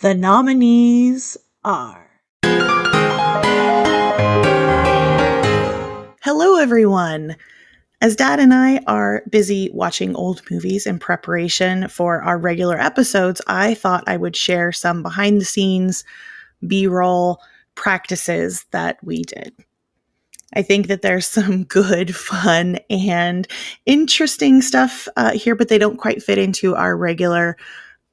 The nominees are... Hello, everyone. As Dad and I are busy watching old movies in preparation for our regular episodes, I thought I would share some behind-the-scenes B-roll practices that we did. I think that there's some good, fun, and interesting stuff here, but they don't quite fit into our regular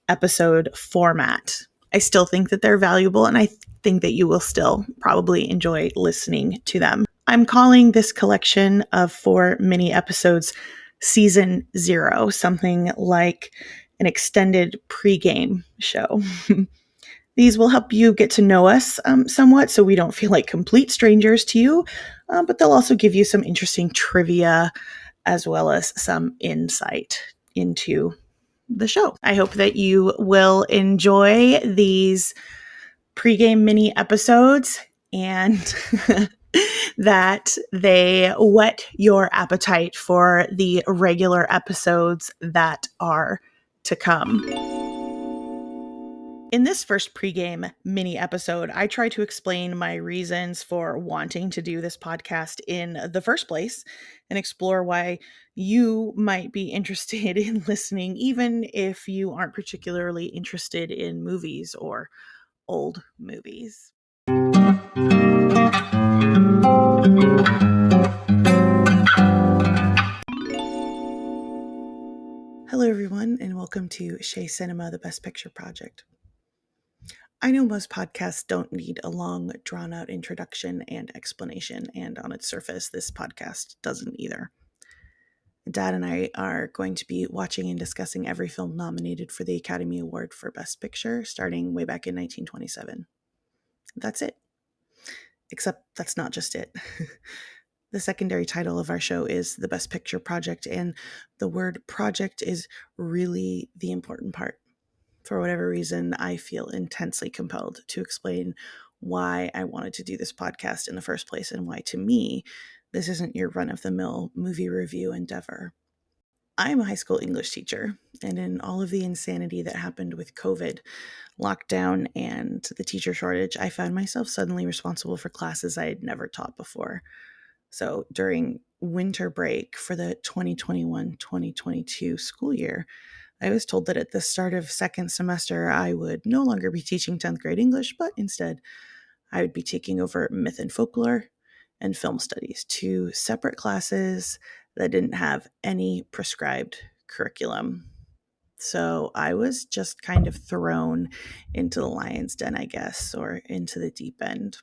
episode format. I still think that they're valuable, and I think that you will still probably enjoy listening to them. I'm calling this collection of 4 mini episodes Season 0, something like an extended pregame show. These will help you get to know us somewhat so we don't feel like complete strangers to you, but they'll also give you some interesting trivia as well as some insight into the show. I hope that you will enjoy these pregame mini episodes and that they whet your appetite for the regular episodes that are to come. In this first pregame mini episode, I try to explain my reasons for wanting to do this podcast in the first place and explore why you might be interested in listening, even if you aren't particularly interested in movies or old movies. Hello, everyone, and welcome to Shea Cinema, the Best Picture Project. I know most podcasts don't need a long, drawn-out introduction and explanation, and on its surface, this podcast doesn't either. Dad and I are going to be watching and discussing every film nominated for the Academy Award for Best Picture, starting way back in 1927. That's it. Except that's not just it. The secondary title of our show is The Best Picture Project, and the word project is really the important part. For whatever reason, I feel intensely compelled to explain why I wanted to do this podcast in the first place and why, to me, this isn't your run-of-the-mill movie review endeavor. I'm a high school English teacher, and in all of the insanity that happened with COVID, lockdown, and the teacher shortage, I found myself suddenly responsible for classes I had never taught before. So during winter break for the 2021-2022 school year, I was told that at the start of second semester, I would no longer be teaching 10th grade English, but instead I would be taking over myth and folklore and film studies, 2 separate classes that didn't have any prescribed curriculum. So I was just kind of thrown into the lion's den, I guess, or into the deep end.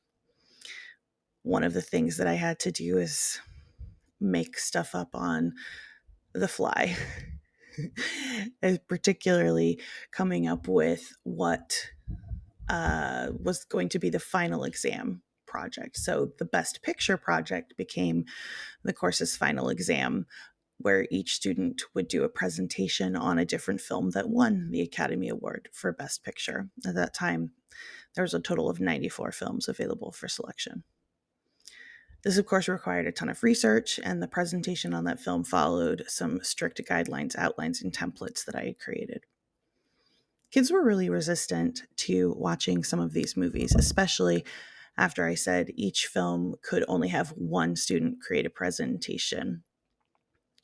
One of the things that I had to do is make stuff up on the fly. Particularly coming up with what was going to be the final exam project. So the Best Picture project became the course's final exam, where each student would do a presentation on a different film that won the Academy Award for Best Picture. At that time, there was a total of 94 films available for selection. This, of course, required a ton of research, and the presentation on that film followed some strict guidelines, outlines, and templates that I had created. Kids were really resistant to watching some of these movies, especially after I said each film could only have one student create a presentation.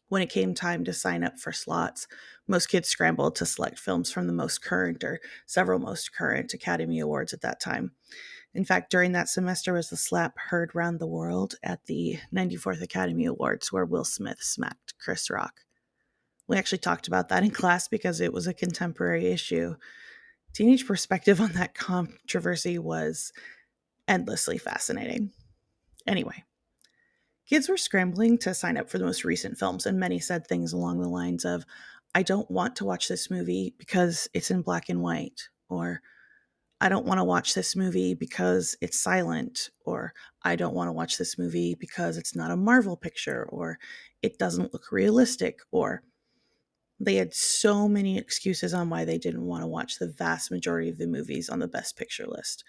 When it came time to sign up for slots, most kids scrambled to select films from the most current or several most current Academy Awards at that time. In fact, during that semester was the slap heard round the world at the 94th Academy Awards, where Will Smith smacked Chris Rock. We actually talked about that in class because it was a contemporary issue. Teenage perspective on that controversy was endlessly fascinating. Anyway, kids were scrambling to sign up for the most recent films, and many said things along the lines of, I don't want to watch this movie because it's in black and white, or I don't want to watch this movie because it's silent, or I don't want to watch this movie because it's not a Marvel picture, or it doesn't look realistic, or they had so many excuses on why they didn't want to watch the vast majority of the movies on the Best Picture list.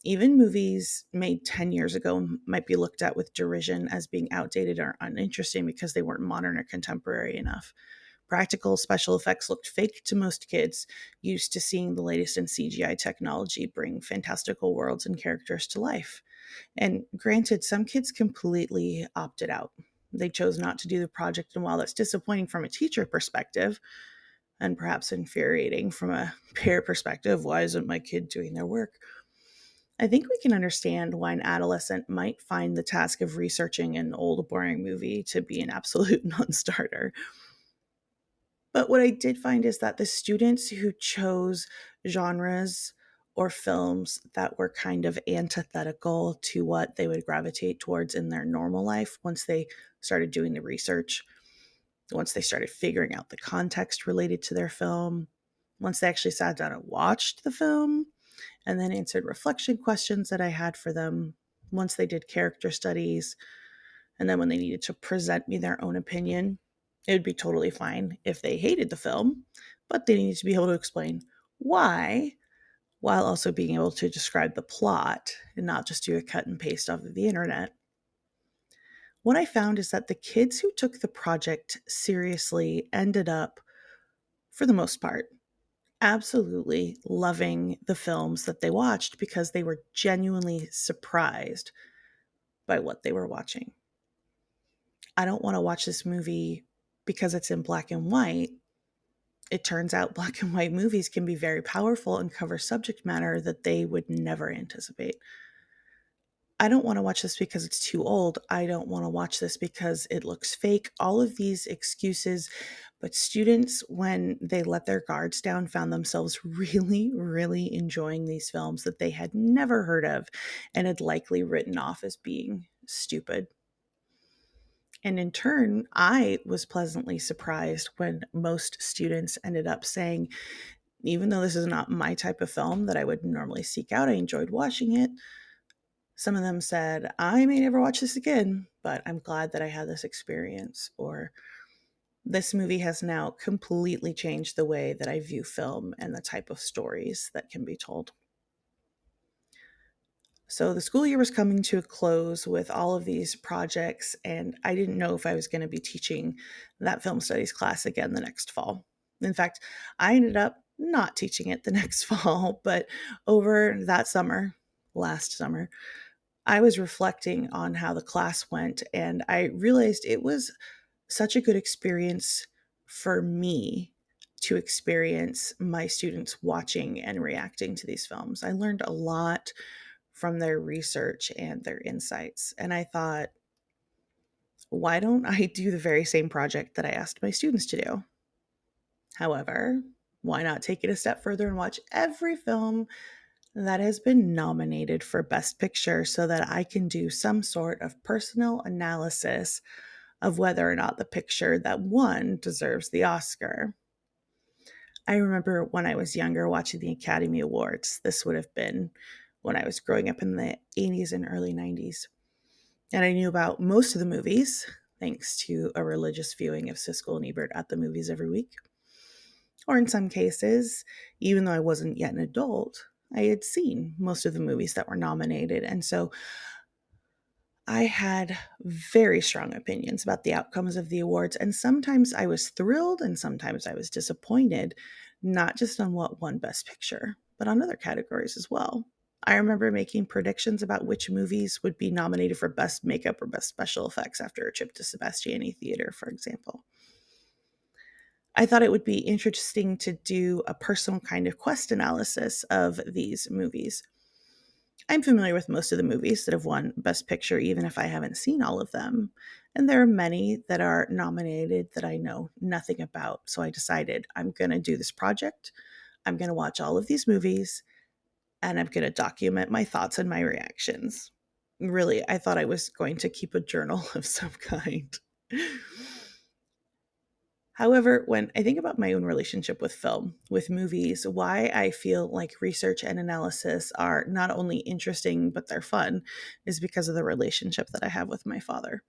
Even movies made 10 years ago might be looked at with derision as being outdated or uninteresting because they weren't modern or contemporary enough. Practical special effects looked fake to most kids used to seeing the latest in CGI technology bring fantastical worlds and characters to life. And granted, some kids completely opted out. They chose not to do the project, and while that's disappointing from a teacher perspective, and perhaps infuriating from a peer perspective, why isn't my kid doing their work? I think we can understand why an adolescent might find the task of researching an old, boring movie to be an absolute non starter. But what I did find is that the students who chose genres or films that were kind of antithetical to what they would gravitate towards in their normal life once they started doing the research, once they started figuring out the context related to their film, once they actually sat down and watched the film, and then answered reflection questions that I had for them, once they did character studies, and then when they needed to present me their own opinion, it would be totally fine if they hated the film, but they needed to be able to explain why while also being able to describe the plot and not just do a cut and paste off of the internet. What I found is that the kids who took the project seriously ended up, for the most part, absolutely loving the films that they watched because they were genuinely surprised by what they were watching. I don't want to watch this movie because it's in black and white. It turns out black and white movies can be very powerful and cover subject matter that they would never anticipate. I don't want to watch this because it's too old. I don't want to watch this because it looks fake. All of these excuses. But students, when they let their guards down, found themselves really, really enjoying these films that they had never heard of and had likely written off as being stupid. And in turn, I was pleasantly surprised when most students ended up saying, even though this is not my type of film that I would normally seek out, I enjoyed watching it. Some of them said, I may never watch this again, but I'm glad that I had this experience. Or this movie has now completely changed the way that I view film and the type of stories that can be told. So the school year was coming to a close with all of these projects, and I didn't know if I was going to be teaching that film studies class again the next fall. In fact, I ended up not teaching it the next fall, but over that summer, last summer, I was reflecting on how the class went, and I realized it was such a good experience for me to experience my students watching and reacting to these films. I learned a lot from their research and their insights. And I thought, why don't I do the very same project that I asked my students to do? However, why not take it a step further and watch every film that has been nominated for Best Picture so that I can do some sort of personal analysis of whether or not the picture that won deserves the Oscar? I remember when I was younger watching the Academy Awards. This would have been when I was growing up in the 80s and early 90s. And I knew about most of the movies, thanks to a religious viewing of Siskel and Ebert at the movies every week. Or in some cases, even though I wasn't yet an adult, I had seen most of the movies that were nominated. And so I had very strong opinions about the outcomes of the awards. And sometimes I was thrilled and sometimes I was disappointed, not just on what won Best Picture, but on other categories as well. I remember making predictions about which movies would be nominated for Best Makeup or Best Special Effects after a trip to Sebastiani Theater, for example. I thought it would be interesting to do a personal kind of quest analysis of these movies. I'm familiar with most of the movies that have won Best Picture, even if I haven't seen all of them. And there are many that are nominated that I know nothing about. So I decided I'm going to do this project. I'm going to watch all of these movies and I'm going to document my thoughts and my reactions. Really, I thought I was going to keep a journal of some kind. However, when I think about my own relationship with film, with movies, why I feel like research and analysis are not only interesting, but they're fun, is because of the relationship that I have with my father.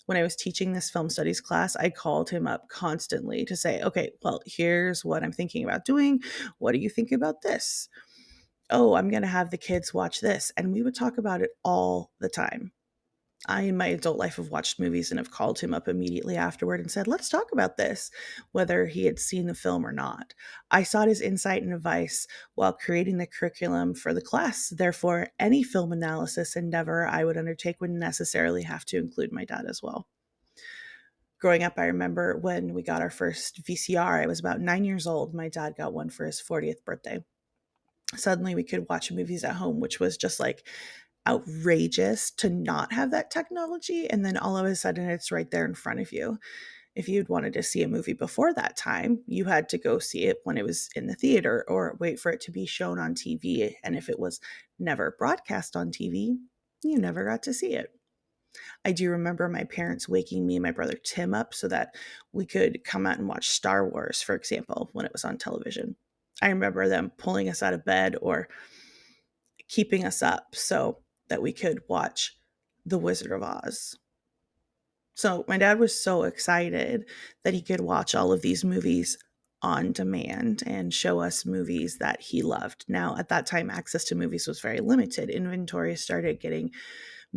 When I was teaching this film studies class, I called him up constantly to say, okay, well, here's what I'm thinking about doing. What do you think about this? Oh, I'm going to have the kids watch this. And we would talk about it all the time. I, in my adult life, have watched movies and have called him up immediately afterward and said, let's talk about this, whether he had seen the film or not. I sought his insight and advice while creating the curriculum for the class. Therefore, any film analysis endeavor I would undertake would necessarily have to include my dad as well. Growing up, I remember when we got our first VCR, I was about 9 years old. My dad got one for his 40th birthday. Suddenly, we could watch movies at home, which was just like outrageous to not have that technology. And then all of a sudden, it's right there in front of you. If you'd wanted to see a movie before that time, you had to go see it when it was in the theater or wait for it to be shown on TV. And if it was never broadcast on TV, you never got to see it. I do remember my parents waking me and my brother Tim up so that we could come out and watch Star Wars, for example, when it was on television. I remember them pulling us out of bed or keeping us up so that we could watch The Wizard of Oz. So my dad was so excited that he could watch all of these movies on demand and show us movies that he loved. Now, at that time, access to movies was very limited. Inventory started getting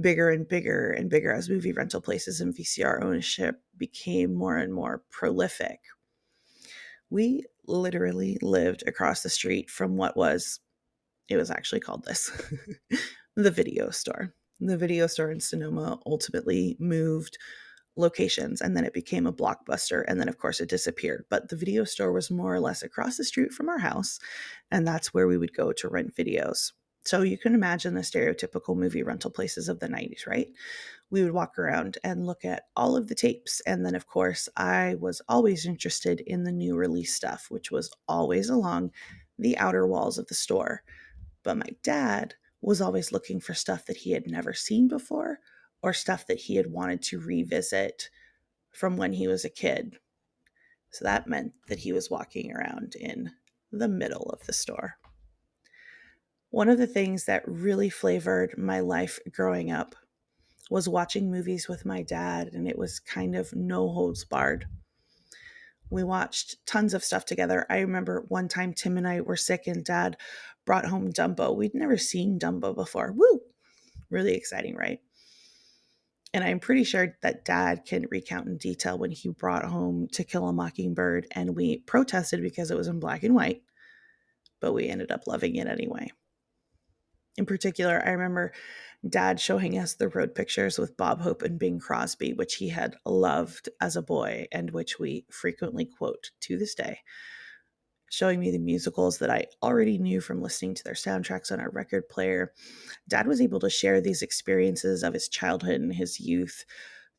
bigger and bigger and bigger as movie rental places and VCR ownership became more and more prolific. We literally lived across the street from it was actually called this, the video store. The video store in Sonoma ultimately moved locations and then it became a Blockbuster and then of course it disappeared, but the video store was more or less across the street from our house and that's where we would go to rent videos. So you can imagine the stereotypical movie rental places of the 90s, right? We would walk around and look at all of the tapes, and then of course I was always interested in the new release stuff, which was always along the outer walls of the store. But my dad was always looking for stuff that he had never seen before or stuff that he had wanted to revisit from when he was a kid. So that meant that he was walking around in the middle of the store. One of the things that really flavored my life growing up was watching movies with my dad, and it was kind of no holds barred. We watched tons of stuff together. I remember one time Tim and I were sick and dad brought home Dumbo. We'd never seen Dumbo before. Woo! Really exciting, right? And I'm pretty sure that dad can recount in detail when he brought home To Kill a Mockingbird and we protested because it was in black and white, but we ended up loving it anyway. In particular, I remember dad showing us the road pictures with Bob Hope and Bing Crosby, which he had loved as a boy and which we frequently quote to this day, showing me the musicals that I already knew from listening to their soundtracks on our record player. Dad was able to share these experiences of his childhood and his youth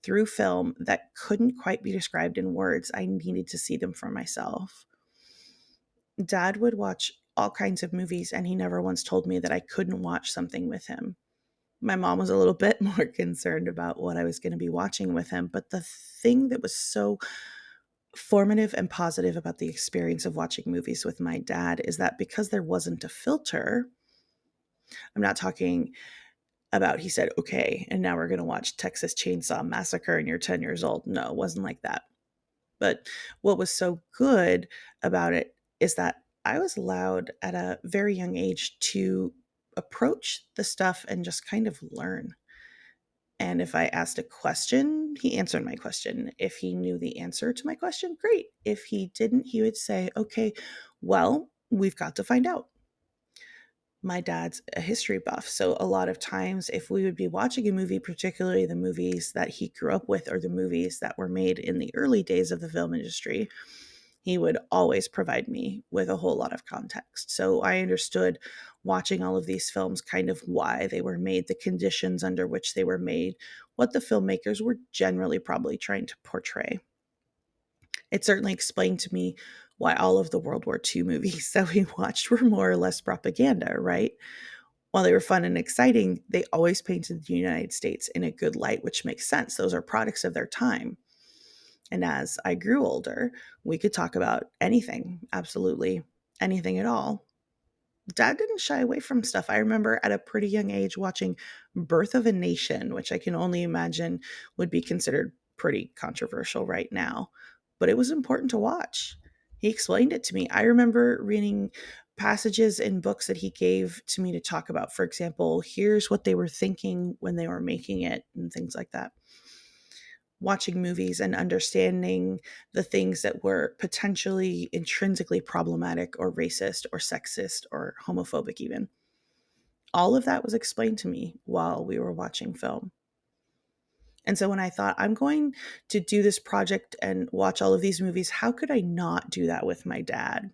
through film that couldn't quite be described in words. I needed to see them for myself. Dad would watch all kinds of movies, and he never once told me that I couldn't watch something with him. My mom was a little bit more concerned about what I was going to be watching with him, but the thing that was so formative and positive about the experience of watching movies with my dad is that because there wasn't a filter, I'm not talking about he said, okay, and now we're going to watch Texas Chainsaw Massacre and you're 10 years old. No, it wasn't like that. But what was so good about it is that I was allowed at a very young age to approach the stuff and just kind of learn. And if I asked a question, he answered my question. If he knew the answer to my question, great. If he didn't, he would say, okay, well, we've got to find out. My dad's a history buff. So a lot of times, if we would be watching a movie, particularly the movies that he grew up with or the movies that were made in the early days of the film industry, he would always provide me with a whole lot of context. So I understood watching all of these films kind of why they were made, the conditions under which they were made, what the filmmakers were generally probably trying to portray. It certainly explained to me why all of the World War II movies that we watched were more or less propaganda, right? While they were fun and exciting, they always painted the United States in a good light, which makes sense. Those are products of their time. And as I grew older, we could talk about anything, absolutely anything at all. Dad didn't shy away from stuff. I remember at a pretty young age watching Birth of a Nation, which I can only imagine would be considered pretty controversial right now, but it was important to watch. He explained it to me. I remember reading passages in books that he gave to me to talk about. For example, here's what they were thinking when they were making it, and things like that. Watching movies and understanding the things that were potentially intrinsically problematic or racist or sexist or homophobic, even. All of that was explained to me while we were watching film. And so when I thought, I'm going to do this project and watch all of these movies, how could I not do that with my dad?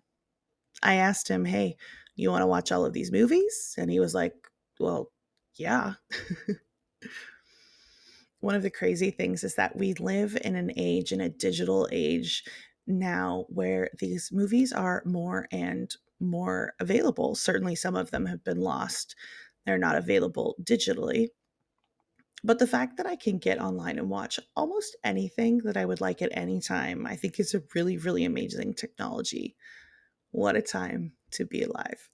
I asked him, hey, you want to watch all of these movies? And he was like, well, yeah. One of the crazy things is that we live in an age, in a digital age now, where these movies are more and more available. Certainly, some of them have been lost. They're not available digitally. But the fact that I can get online and watch almost anything that I would like at any time, I think is a really, really amazing technology. What a time to be alive.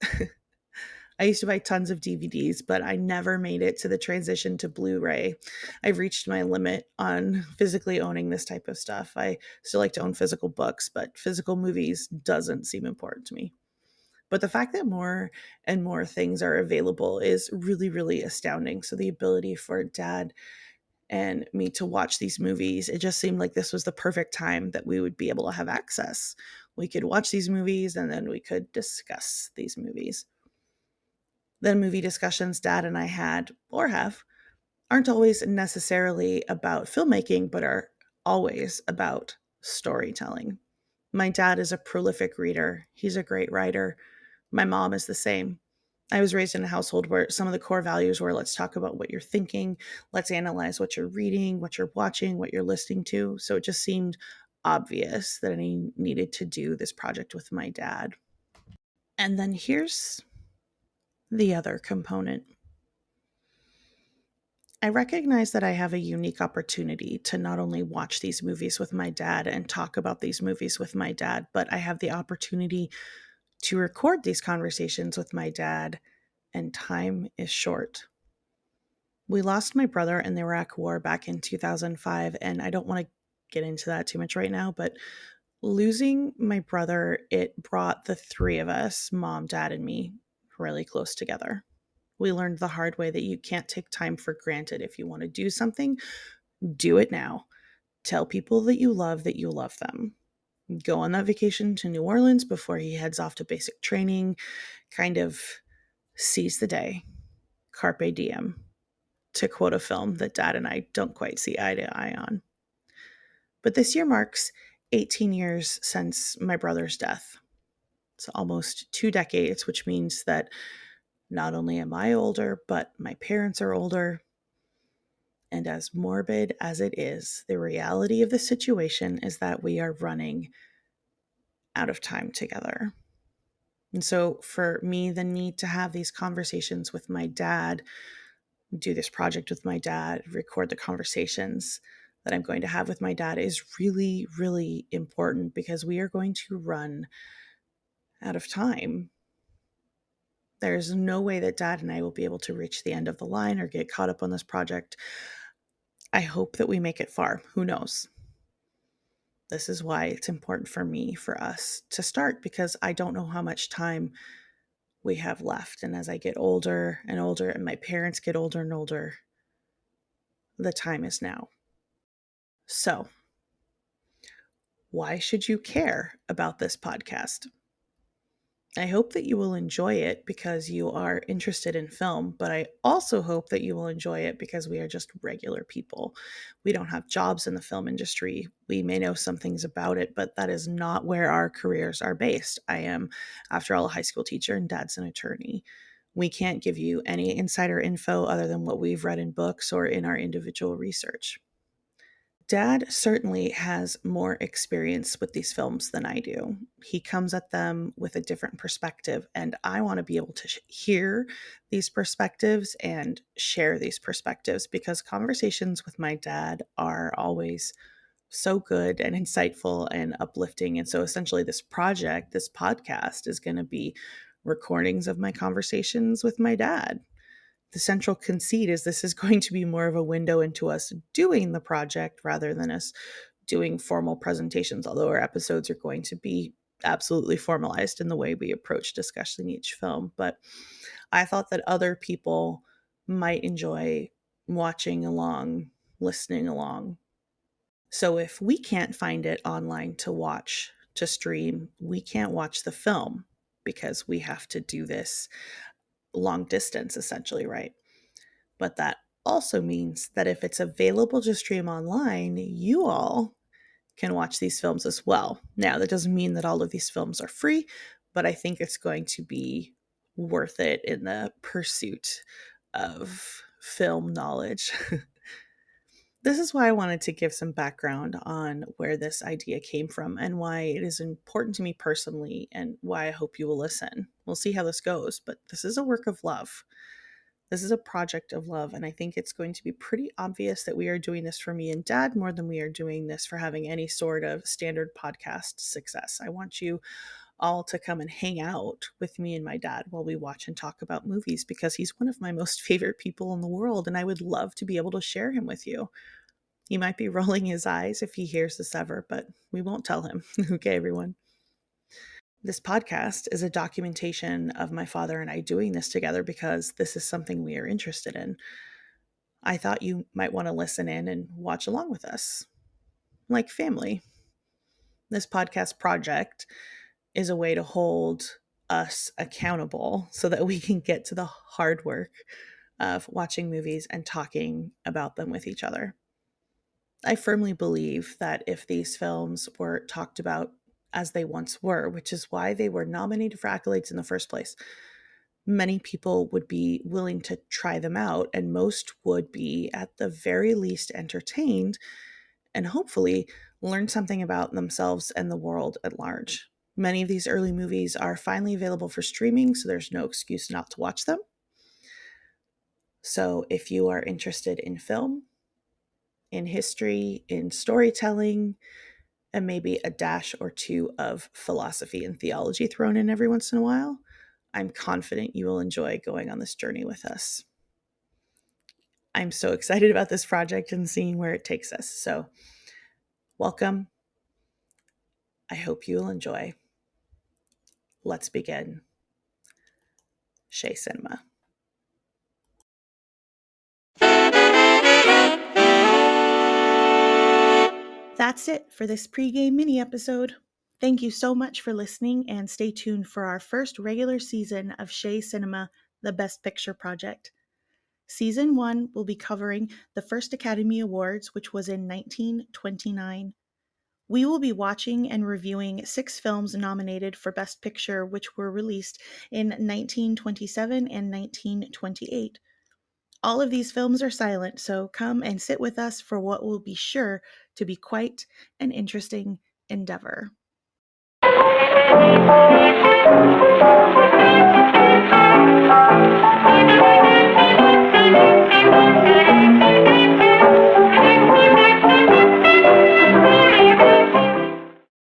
I used to buy tons of DVDs, but I never made it to the transition to Blu-ray. I've reached my limit on physically owning this type of stuff. I still like to own physical books, but physical movies doesn't seem important to me. But the fact that more and more things are available is really, really astounding. So the ability for dad and me to watch these movies, it just seemed like this was the perfect time that we would be able to have access. We could watch these movies and then we could discuss these movies. The movie discussions dad and I had, or have, aren't always necessarily about filmmaking, but are always about storytelling. My dad is a prolific reader. He's a great writer. My mom is the same. I was raised in a household where some of the core values were, let's talk about what you're thinking, let's analyze what you're reading, what you're watching, what you're listening to. So it just seemed obvious that I needed to do this project with my dad. And then here's the other component. I recognize that I have a unique opportunity to not only watch these movies with my dad and talk about these movies with my dad, but I have the opportunity to record these conversations with my dad, and time is short. We lost my brother in the Iraq War back in 2005, and I don't want to get into that too much right now, but losing my brother, it brought the three of us, mom, dad, and me, really close together. We learned the hard way that you can't take time for granted. If you want to do something, do it now. Tell people that you love them. Go on that vacation to New Orleans before he heads off to basic training. Kind of seize the day. Carpe diem, to quote a film that dad and I don't quite see eye to eye on. But this year marks 18 years since my brother's death. It's almost 2 decades, which means that not only am I older, but my parents are older. And as morbid as it is, the reality of the situation is that we are running out of time together. And so for me, the need to have these conversations with my dad, do this project with my dad, record the conversations that I'm going to have with my dad is really, really important because we are going to run out of time. There's no way that dad and I will be able to reach the end of the line or get caught up on this project. I hope that we make it far. Who knows? This is why it's important for me, for us to start, because I don't know how much time we have left. And as I get older and older, and my parents get older and older, the time is now. So, why should you care about this podcast? I hope that you will enjoy it because you are interested in film, but I also hope that you will enjoy it because we are just regular people. We don't have jobs in the film industry. We may know some things about it, but that is not where our careers are based. I am, after all, a high school teacher and dad's an attorney. We can't give you any insider info other than what we've read in books or in our individual research. Dad certainly has more experience with these films than I do. He comes at them with a different perspective, and I want to be able to hear these perspectives and share these perspectives because conversations with my dad are always so good and insightful and uplifting. And so essentially, this project, this podcast, is going to be recordings of my conversations with my dad. The central conceit is this is going to be more of a window into us doing the project rather than us doing formal presentations, although our episodes are going to be absolutely formalized in the way we approach discussing each film. But I thought that other people might enjoy watching along, listening along. So if we can't find it online to watch, to stream, we can't watch the film because we have to do this long distance essentially, right? But that also means that if it's available to stream online, you all can watch these films as well. Now, that doesn't mean that all of these films are free, but I think it's going to be worth it in the pursuit of film knowledge. This is why I wanted to give some background on where this idea came from and why it is important to me personally and why I hope you will listen. We'll see how this goes, but this is a work of love. This is a project of love, and I think it's going to be pretty obvious that we are doing this for me and Dad more than we are doing this for having any sort of standard podcast success. I want you all to come and hang out with me and my dad while we watch and talk about movies because he's one of my most favorite people in the world, and I would love to be able to share him with you. He might be rolling his eyes if he hears this ever, but we won't tell him. Okay, everyone. This podcast is a documentation of my father and I doing this together because this is something we are interested in. I thought you might want to listen in and watch along with us, like family. This podcast project is a way to hold us accountable so that we can get to the hard work of watching movies and talking about them with each other. I firmly believe that if these films were talked about as they once were, which is why they were nominated for accolades in the first place, many people would be willing to try them out, and most would be, at the very least, entertained and hopefully learn something about themselves and the world at large. Many of these early movies are finally available for streaming, so there's no excuse not to watch them. So if you are interested in film, in history, in storytelling, and maybe a dash or two of philosophy and theology thrown in every once in a while, I'm confident you will enjoy going on this journey with us. I'm so excited about this project and seeing where it takes us. So, welcome. I hope you will enjoy. Let's begin. Shea Cinema. That's it for this pregame mini episode. Thank you so much for listening, and stay tuned for our first regular season of Shea Cinema, the Best Picture Project. Season 1 will be covering the first Academy Awards, which was in 1929. We will be watching and reviewing 6 films nominated for Best Picture, which were released in 1927 and 1928. All of these films are silent, so come and sit with us for what will be sure to be quite an interesting endeavor.